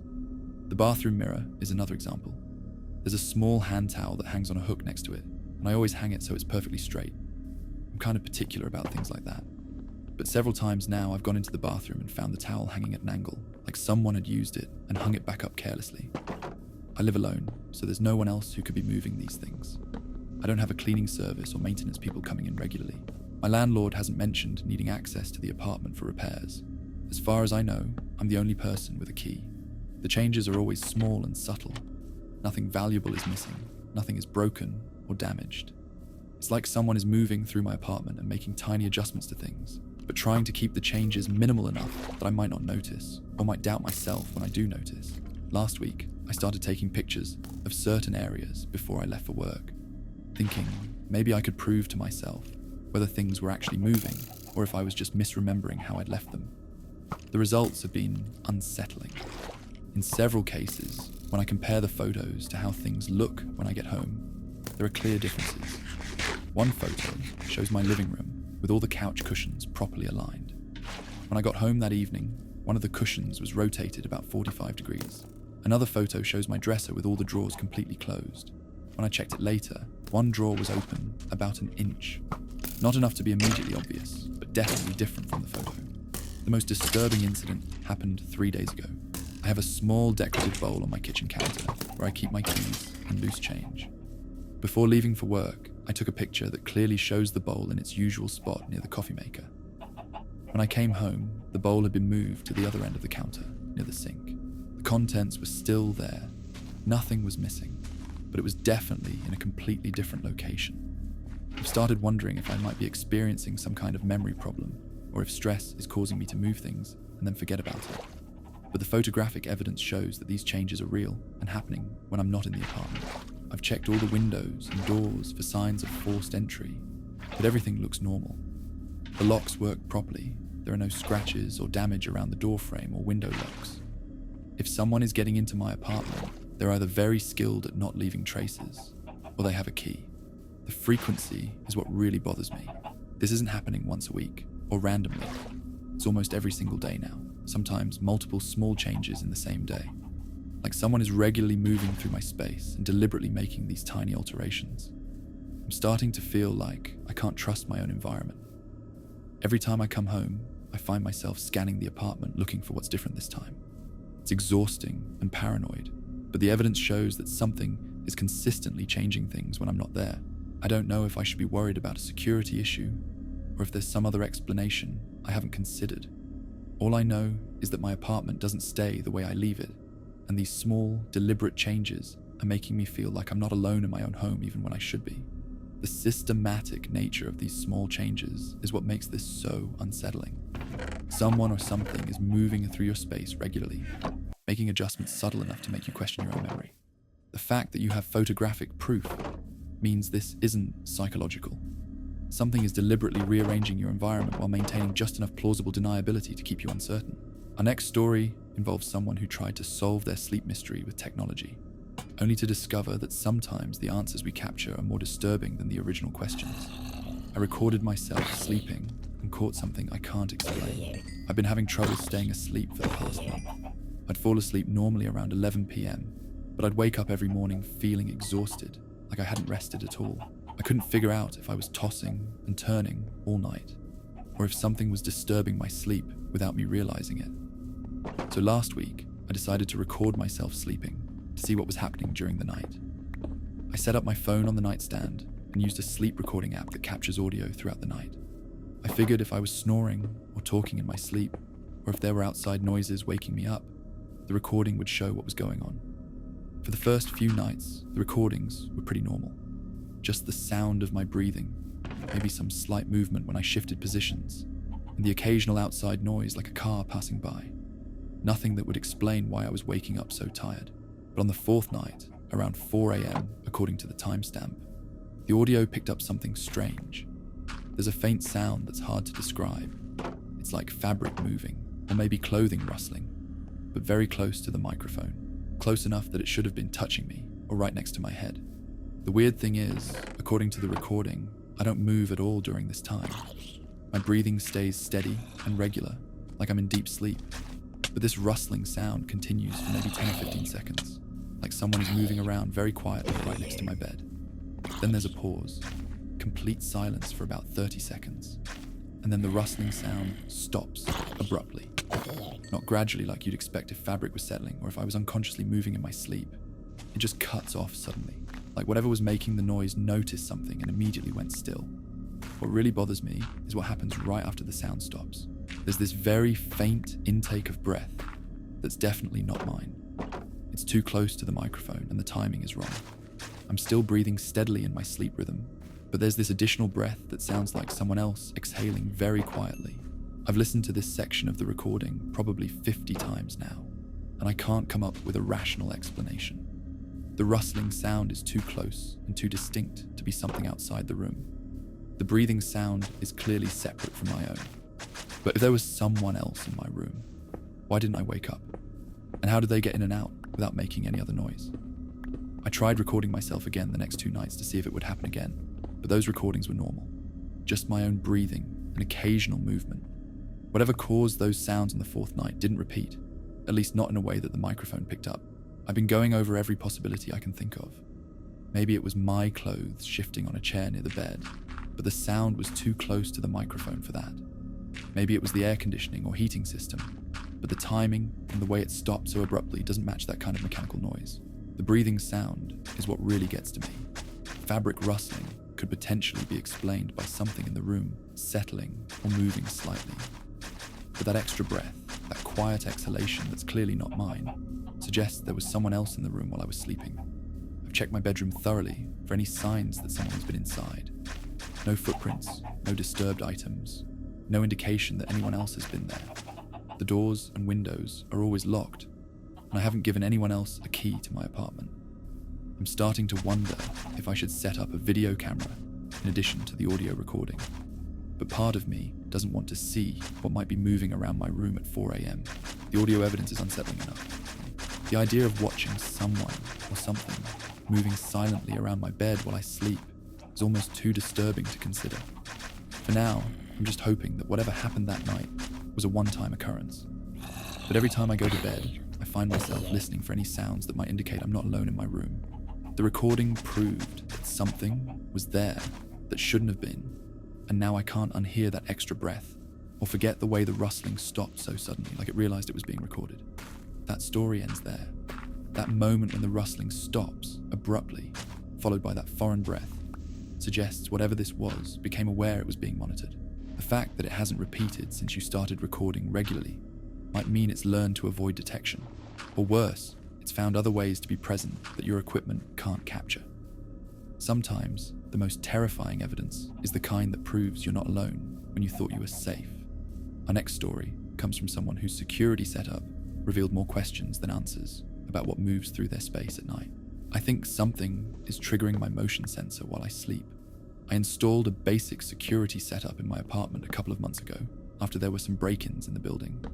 The bathroom mirror is another example. There's a small hand towel that hangs on a hook next to it, and I always hang it so it's perfectly straight. I'm kind of particular about things like that. But several times now I've gone into the bathroom and found the towel hanging at an angle, like someone had used it and hung it back up carelessly. I live alone, so there's no one else who could be moving these things. I don't have a cleaning service or maintenance people coming in regularly. My landlord hasn't mentioned needing access to the apartment for repairs. As far as I know, I'm the only person with a key. The changes are always small and subtle. Nothing valuable is missing, nothing is broken or damaged. It's like someone is moving through my apartment and making tiny adjustments to things, but trying to keep the changes minimal enough that I might not notice, or might doubt myself when I do notice. Last week, I started taking pictures of certain areas before I left for work, thinking maybe I could prove to myself whether things were actually moving, or if I was just misremembering how I'd left them. The results have been unsettling. In several cases, when I compare the photos to how things look when I get home, there are clear differences. One photo shows my living room with all the couch cushions properly aligned. When I got home that evening, one of the cushions was rotated about 45 degrees. Another photo shows my dresser with all the drawers completely closed. When I checked it later, one drawer was open about an inch. Not enough to be immediately obvious, but definitely different from the photo. The most disturbing incident happened 3 days ago. I have a small decorative bowl on my kitchen counter where I keep my keys and loose change. Before leaving for work, I took a picture that clearly shows the bowl in its usual spot near the coffee maker. When I came home, the bowl had been moved to the other end of the counter, near the sink. The contents were still there. Nothing was missing, but it was definitely in a completely different location. I've started wondering if I might be experiencing some kind of memory problem, or if stress is causing me to move things and then forget about it. But the photographic evidence shows that these changes are real and happening when I'm not in the apartment. I've checked all the windows and doors for signs of forced entry, but everything looks normal. The locks work properly. There are no scratches or damage around the door frame or window locks. If someone is getting into my apartment, they're either very skilled at not leaving traces, or they have a key. The frequency is what really bothers me. This isn't happening once a week, or randomly. It's almost every single day now, sometimes multiple small changes in the same day. Like someone is regularly moving through my space and deliberately making these tiny alterations. I'm starting to feel like I can't trust my own environment. Every time I come home, I find myself scanning the apartment looking for what's different this time. It's exhausting and paranoid, but the evidence shows that something is consistently changing things when I'm not there. I don't know if I should be worried about a security issue, or if there's some other explanation I haven't considered. All I know is that my apartment doesn't stay the way I leave it, and these small, deliberate changes are making me feel like I'm not alone in my own home even when I should be. The systematic nature of these small changes is what makes this so unsettling. Someone or something is moving through your space regularly, making adjustments subtle enough to make you question your own memory. The fact that you have photographic proof means this isn't psychological. Something is deliberately rearranging your environment while maintaining just enough plausible deniability to keep you uncertain. Our next story involves someone who tried to solve their sleep mystery with technology, only to discover that sometimes the answers we capture are more disturbing than the original questions. I recorded myself sleeping and caught something I can't explain. I've been having trouble staying asleep for the past month. I'd fall asleep normally around 11 p.m, but I'd wake up every morning feeling exhausted, like I hadn't rested at all. I couldn't figure out if I was tossing and turning all night, or if something was disturbing my sleep without me realizing it. So last week, I decided to record myself sleeping to see what was happening during the night. I set up my phone on the nightstand and used a sleep recording app that captures audio throughout the night. I figured if I was snoring or talking in my sleep, or if there were outside noises waking me up, the recording would show what was going on. For the first few nights, the recordings were pretty normal. Just the sound of my breathing, maybe some slight movement when I shifted positions, and the occasional outside noise like a car passing by. Nothing that would explain why I was waking up so tired. But on the fourth night, around 4 a.m, according to the timestamp, the audio picked up something strange. There's a faint sound that's hard to describe. It's like fabric moving, or maybe clothing rustling, but very close to the microphone. Close enough that it should have been touching me, or right next to my head. The weird thing is, according to the recording, I don't move at all during this time. My breathing stays steady and regular, like I'm in deep sleep. But this rustling sound continues for maybe 10 or 15 seconds, like someone is moving around very quietly right next to my bed. Then there's a pause, complete silence for about 30 seconds, and then the rustling sound stops abruptly. Not gradually like you'd expect if fabric was settling or if I was unconsciously moving in my sleep. It just cuts off suddenly, like whatever was making the noise noticed something and immediately went still. What really bothers me is what happens right after the sound stops. There's this very faint intake of breath that's definitely not mine. It's too close to the microphone and the timing is wrong. I'm still breathing steadily in my sleep rhythm, but there's this additional breath that sounds like someone else exhaling very quietly. I've listened to this section of the recording probably 50 times now, and I can't come up with a rational explanation. The rustling sound is too close and too distinct to be something outside the room. The breathing sound is clearly separate from my own. But if there was someone else in my room, why didn't I wake up? And how did they get in and out without making any other noise? I tried recording myself again the next 2 nights to see if it would happen again, but those recordings were normal. Just my own breathing and occasional movement. Whatever caused those sounds on the 4th night didn't repeat, at least not in a way that the microphone picked up. I've been going over every possibility I can think of. Maybe it was my clothes shifting on a chair near the bed, but the sound was too close to the microphone for that. Maybe it was the air conditioning or heating system, but the timing and the way it stopped so abruptly doesn't match that kind of mechanical noise. The breathing sound is what really gets to me. Fabric rustling could potentially be explained by something in the room settling or moving slightly. But that extra breath, that quiet exhalation that's clearly not mine, suggests there was someone else in the room while I was sleeping. I've checked my bedroom thoroughly for any signs that someone's been inside. No footprints, no disturbed items, no indication that anyone else has been there. The doors and windows are always locked, and I haven't given anyone else a key to my apartment. I'm starting to wonder if I should set up a video camera in addition to the audio recording. But part of me doesn't want to see what might be moving around my room at 4 a.m. The audio evidence is unsettling enough. The idea of watching someone or something moving silently around my bed while I sleep is almost too disturbing to consider. For now, I'm just hoping that whatever happened that night was a one-time occurrence. But every time I go to bed, I find myself listening for any sounds that might indicate I'm not alone in my room. The recording proved that something was there that shouldn't have been, and now I can't unhear that extra breath or forget the way the rustling stopped so suddenly, like it realized it was being recorded. That story ends there. That moment when the rustling stops abruptly, followed by that foreign breath, suggests whatever this was became aware it was being monitored. The fact that it hasn't repeated since you started recording regularly might mean it's learned to avoid detection. Or worse, it's found other ways to be present that your equipment can't capture. Sometimes, the most terrifying evidence is the kind that proves you're not alone when you thought you were safe. Our next story comes from someone whose security setup revealed more questions than answers about what moves through their space at night. I think something is triggering my motion sensor while I sleep. I installed a basic security setup in my apartment a couple of months ago after there were some break-ins in the building.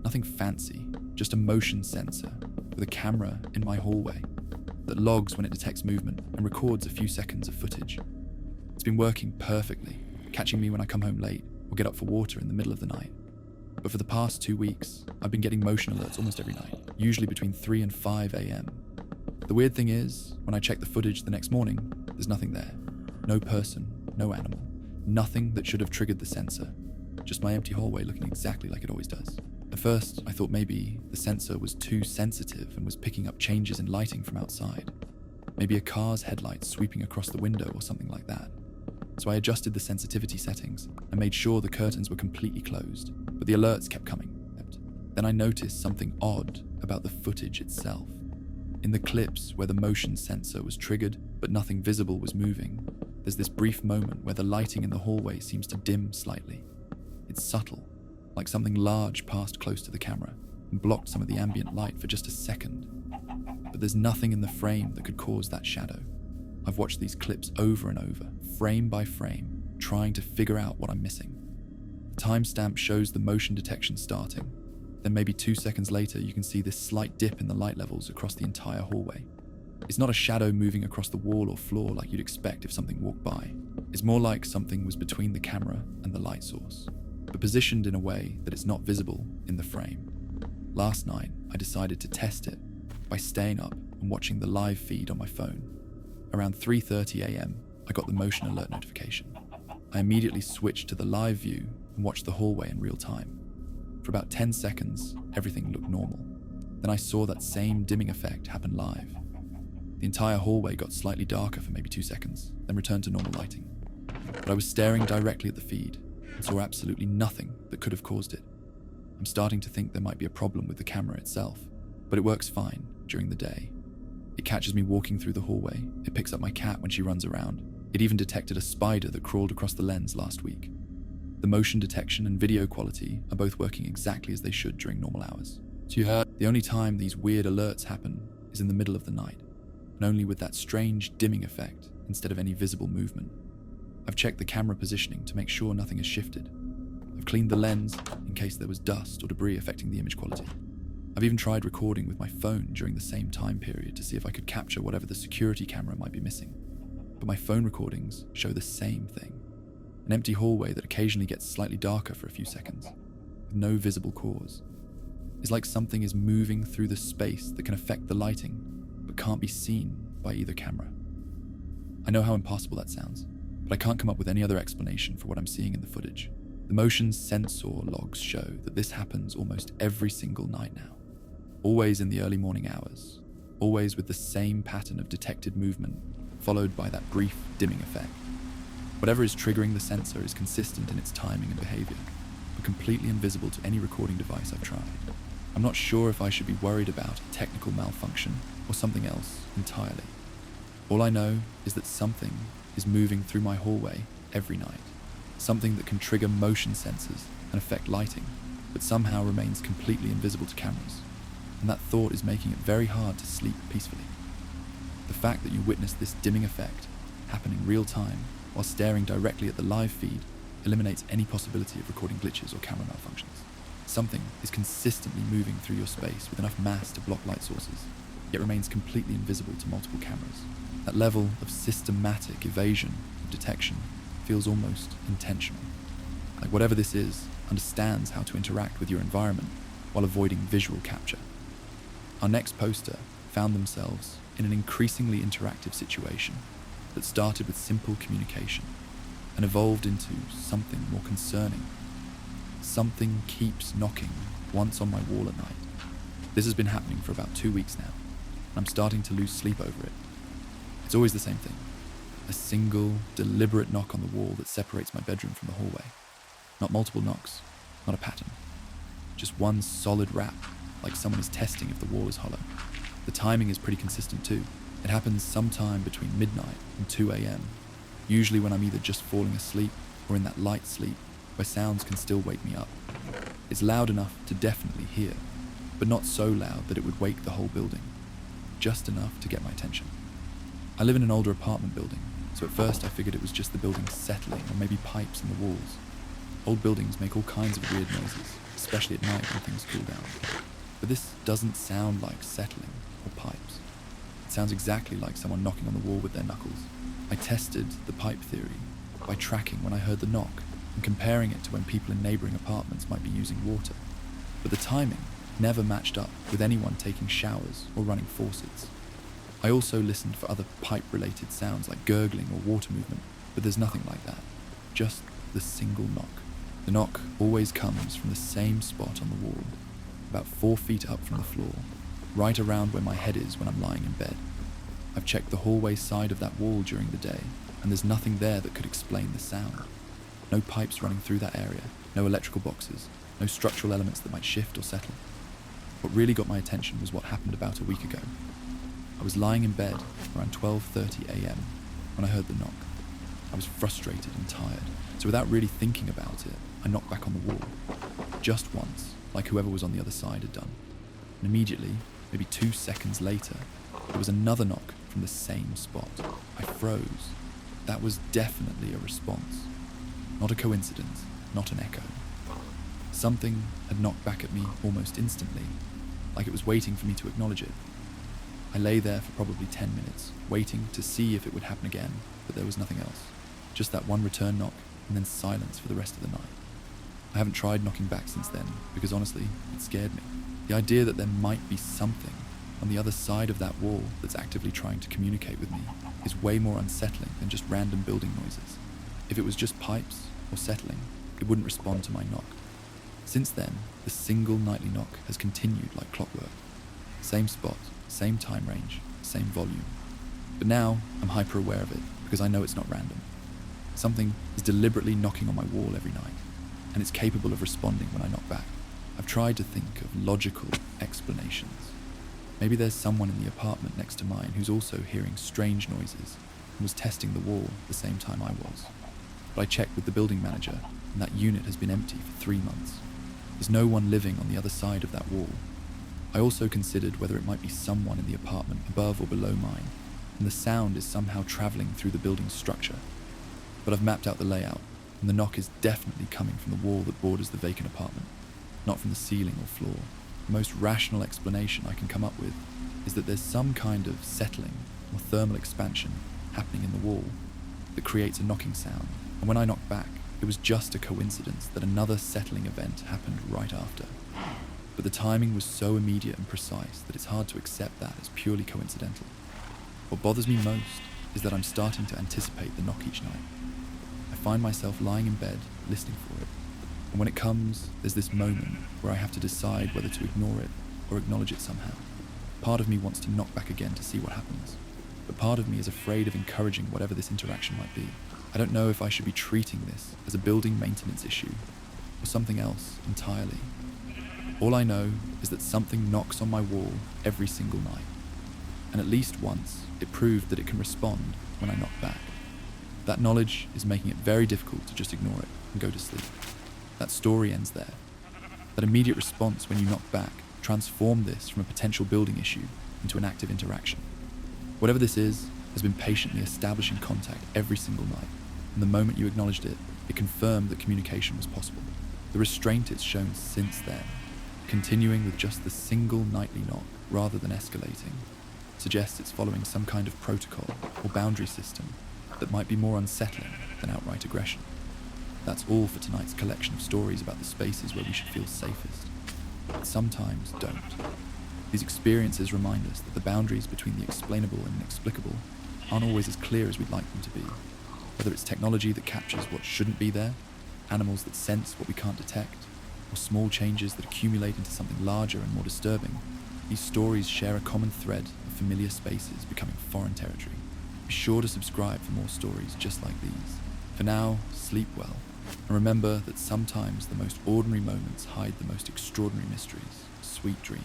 Nothing fancy, just a motion sensor with a camera in my hallway that logs when it detects movement and records a few seconds of footage. It's been working perfectly, catching me when I come home late or get up for water in the middle of the night. But for the past 2 weeks, I've been getting motion alerts almost every night, usually between 3 and 5 a.m. The weird thing is, when I check the footage the next morning, there's nothing there. No person, no animal, nothing that should have triggered the sensor. Just my empty hallway looking exactly like it always does. A At first, I thought maybe the sensor was too sensitive and was picking up changes in lighting from outside. Maybe a car's headlights sweeping across the window or something like that. So I adjusted the sensitivity settings and made sure the curtains were completely closed, but the alerts kept coming. Then I noticed something odd about the footage itself. In the clips where the motion sensor was triggered but nothing visible was moving, there's this brief moment where the lighting in the hallway seems to dim slightly. It's subtle, like something large passed close to the camera and blocked some of the ambient light for just a second. But there's nothing in the frame that could cause that shadow. I've watched these clips over and over, frame by frame, trying to figure out what I'm missing. The timestamp shows the motion detection starting. Then maybe 2 seconds later, you can see this slight dip in the light levels across the entire hallway. It's not a shadow moving across the wall or floor like you'd expect if something walked by. It's more like something was between the camera and the light source, but positioned in a way that it's not visible in the frame. Last night, I decided to test it by staying up and watching the live feed on my phone. Around 3:30 a.m, I got the motion alert notification. I immediately switched to the live view and watched the hallway in real time. For about 10 seconds, everything looked normal. Then I saw that same dimming effect happen live. The entire hallway got slightly darker for maybe 2 seconds, then returned to normal lighting. But I was staring directly at the feed and saw absolutely nothing that could have caused it. I'm starting to think there might be a problem with the camera itself, but it works fine during the day. It catches me walking through the hallway, it picks up my cat when she runs around. It even detected a spider that crawled across the lens last week. The motion detection and video quality are both working exactly as they should during normal hours. So you heard, the only time these weird alerts happen is in the middle of the night, and only with that strange dimming effect instead of any visible movement. I've checked the camera positioning to make sure nothing has shifted. I've cleaned the lens in case there was dust or debris affecting the image quality. I've even tried recording with my phone during the same time period to see if I could capture whatever the security camera might be missing. But my phone recordings show the same thing. An empty hallway that occasionally gets slightly darker for a few seconds, with no visible cause. It's like something is moving through the space that can affect the lighting, but can't be seen by either camera. I know how impossible that sounds, but I can't come up with any other explanation for what I'm seeing in the footage. The motion sensor logs show that this happens almost every single night now. Always in the early morning hours, always with the same pattern of detected movement, followed by that brief dimming effect. Whatever is triggering the sensor is consistent in its timing and behavior, but completely invisible to any recording device I've tried. I'm not sure if I should be worried about a technical malfunction or something else entirely. All I know is that something is moving through my hallway every night, something that can trigger motion sensors and affect lighting, but somehow remains completely invisible to cameras. And that thought is making it very hard to sleep peacefully. The fact that you witness this dimming effect happen in real time while staring directly at the live feed eliminates any possibility of recording glitches or camera malfunctions. Something is consistently moving through your space with enough mass to block light sources, yet remains completely invisible to multiple cameras. That level of systematic evasion of detection feels almost intentional. Like whatever this is, understands how to interact with your environment while avoiding visual capture. Our next poster found themselves in an increasingly interactive situation that started with simple communication and evolved into something more concerning. Something keeps knocking once on my wall at night. This has been happening for about 2 weeks now, and I'm starting to lose sleep over it. It's always the same thing. A single, deliberate knock on the wall that separates my bedroom from the hallway. Not multiple knocks, not a pattern. Just one solid rap, like someone is testing if the wall is hollow. The timing is pretty consistent too. It happens sometime between midnight and 2 a.m, usually when I'm either just falling asleep or in that light sleep where sounds can still wake me up. It's loud enough to definitely hear, but not so loud that it would wake the whole building. Just enough to get my attention. I live in an older apartment building, so at first I figured it was just the building settling or maybe pipes in the walls. Old buildings make all kinds of weird noises, especially at night when things cool down. But this doesn't sound like settling or pipes. It sounds exactly like someone knocking on the wall with their knuckles. I tested the pipe theory by tracking when I heard the knock and comparing it to when people in neighbouring apartments might be using water. But the timing never matched up with anyone taking showers or running faucets. I also listened for other pipe-related sounds like gurgling or water movement, but there's nothing like that. Just the single knock. The knock always comes from the same spot on the wall, about 4 feet up from the floor, right around where my head is when I'm lying in bed. I've checked the hallway side of that wall during the day, and there's nothing there that could explain the sound. No pipes running through that area, no electrical boxes, no structural elements that might shift or settle. What really got my attention was what happened about a week ago. I was lying in bed around 12:30 a.m. when I heard the knock. I was frustrated and tired, so without really thinking about it, I knocked back on the wall. Just once, like whoever was on the other side had done. And immediately, maybe 2 seconds later, there was another knock from the same spot. I froze. That was definitely a response. Not a coincidence, not an echo. Something had knocked back at me almost instantly, like it was waiting for me to acknowledge it. I lay there for probably 10 minutes, waiting to see if it would happen again, but there was nothing else. Just that one return knock, and then silence for the rest of the night. I haven't tried knocking back since then, because honestly, it scared me. The idea that there might be something on the other side of that wall that's actively trying to communicate with me is way more unsettling than just random building noises. If it was just pipes or settling, it wouldn't respond to my knock. Since then, the single nightly knock has continued like clockwork. Same spot, same time range, same volume. But now, I'm hyper aware of it because I know it's not random. Something is deliberately knocking on my wall every night, and it's capable of responding when I knock back. I've tried to think of logical explanations. Maybe there's someone in the apartment next to mine who's also hearing strange noises and was testing the wall the same time I was. But I checked with the building manager, and that unit has been empty for 3 months. There's no one living on the other side of that wall. I also considered whether it might be someone in the apartment above or below mine, and the sound is somehow travelling through the building's structure. But I've mapped out the layout, and the knock is definitely coming from the wall that borders the vacant apartment, not from the ceiling or floor. The most rational explanation I can come up with is that there's some kind of settling or thermal expansion happening in the wall that creates a knocking sound, and when I knocked back, it was just a coincidence that another settling event happened right after. But the timing was so immediate and precise that it's hard to accept that as purely coincidental. What bothers me most is that I'm starting to anticipate the knock each night. I find myself lying in bed, listening for it, and when it comes, there's this moment where I have to decide whether to ignore it or acknowledge it somehow. Part of me wants to knock back again to see what happens, but part of me is afraid of encouraging whatever this interaction might be. I don't know if I should be treating this as a building maintenance issue or something else entirely. All I know is that something knocks on my wall every single night, and at least once it proved that it can respond when I knock back. That knowledge is making it very difficult to just ignore it and go to sleep. That story ends there. That immediate response when you knock back transformed this from a potential building issue into an active interaction. Whatever this is has been patiently establishing contact every single night, and the moment you acknowledged it, it confirmed that communication was possible. The restraint it's shown since then, continuing with just the single nightly knock rather than escalating, suggests it's following some kind of protocol or boundary system that might be more unsettling than outright aggression. That's all for tonight's collection of stories about the spaces where we should feel safest, but sometimes don't. These experiences remind us that the boundaries between the explainable and inexplicable aren't always as clear as we'd like them to be. Whether it's technology that captures what shouldn't be there, animals that sense what we can't detect, or small changes that accumulate into something larger and more disturbing, these stories share a common thread of familiar spaces becoming foreign territory. Be sure to subscribe for more stories just like these. For now, sleep well, and remember that sometimes the most ordinary moments hide the most extraordinary mysteries. Sweet dreams.